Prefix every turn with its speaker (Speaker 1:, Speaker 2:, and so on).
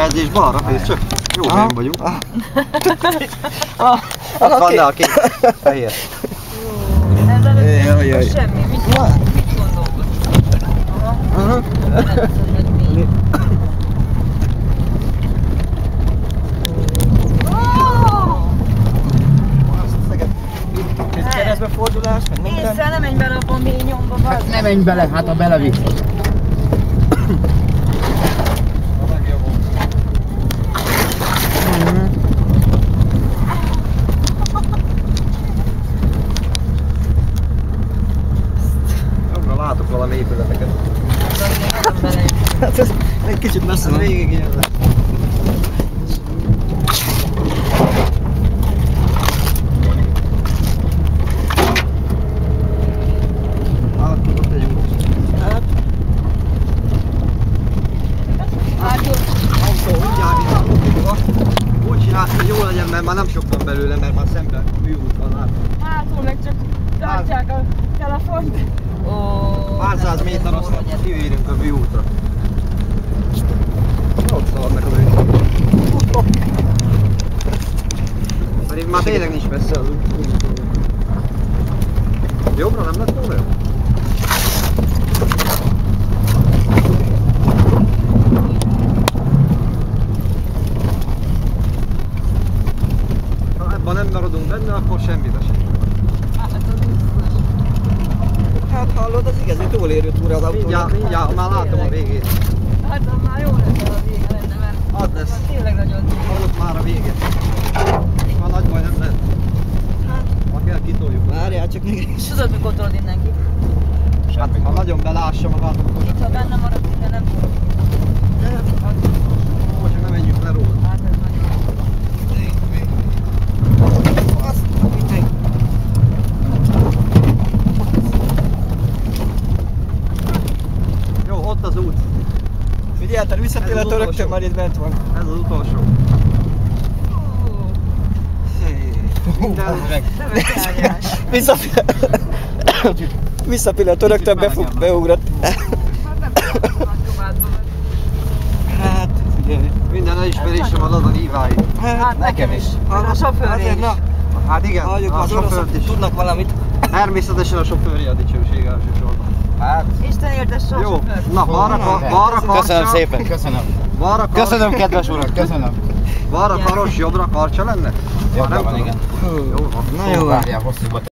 Speaker 1: Jelzés balra, fész csak. Jó helyen vagyunk. Ott van le a két fehér.
Speaker 2: Jaj. Semmi, mit gondolod? Aha.
Speaker 1: Keresztbefordulás, meg minden.
Speaker 2: Észre, ne menj bele abba a mély nyomba,
Speaker 3: Hát ne menj bele, hát ha belevisz.
Speaker 1: Jobbra látok valami épületeket. Hát ez egy kicsit messze van. Végig ilyen. Úgy csinálsz, hogy jó legyen, mert már nem sok van belőle, mert már szemben műút van át.
Speaker 2: Hátul meg csak tartják a telefont.
Speaker 1: Pár száz méter aztán kiérünk a műútra. Ott szaladnak az ők. Pedig már tényleg nincs messze az út. Jobbra nem lett volna? Ha nem maradunk benne, akkor semmire sem. Hát hallod, az igazi túlérő túra az autónak. Mindjárt, már látom a végét.
Speaker 2: Hát már jó lesz a vége lenne, mert
Speaker 1: az lesz.
Speaker 2: Tényleg nagyon
Speaker 1: Hallott már a vége. Már nagy baj nem lehet. Ha kell, kitoljuk. Várjál csak még is.
Speaker 2: Tudod, mikor tolod innen ki?
Speaker 1: Hát, ha nagyon belássa magát, akkor...
Speaker 2: Itt, ha benne marad, de nem tudod.
Speaker 1: Ó, csak ne menjünk le róla.
Speaker 2: Hát ez nagyon
Speaker 1: jó. Jó, ott az út.
Speaker 3: Figyelted, visszapillantó rögtön már itt bent van.
Speaker 1: Ez az utolsó.
Speaker 3: Visszapillantó rögtön beugrott. Hát, figyelj.
Speaker 1: Minden elismerésem van az a Levi.
Speaker 2: Hát nekem is. A sofőré is.
Speaker 1: Hát igen, a sofőrt is.
Speaker 3: Tudnak valamit.
Speaker 1: Természetesen a sofőri a dicsőség elsősorban. Hát.
Speaker 2: Isten értesse a
Speaker 1: Jó,
Speaker 2: sofőrt.
Speaker 1: na balra karcsa.
Speaker 3: Köszönöm szépen, köszönöm.
Speaker 1: Balra karcsa.
Speaker 3: Köszönöm, kedves urak, köszönöm.
Speaker 1: Balra karos, jobbra karcsa lenne?
Speaker 3: Jobbra van, igen.
Speaker 1: Jó van.
Speaker 3: Na jó, várjál, hosszúba.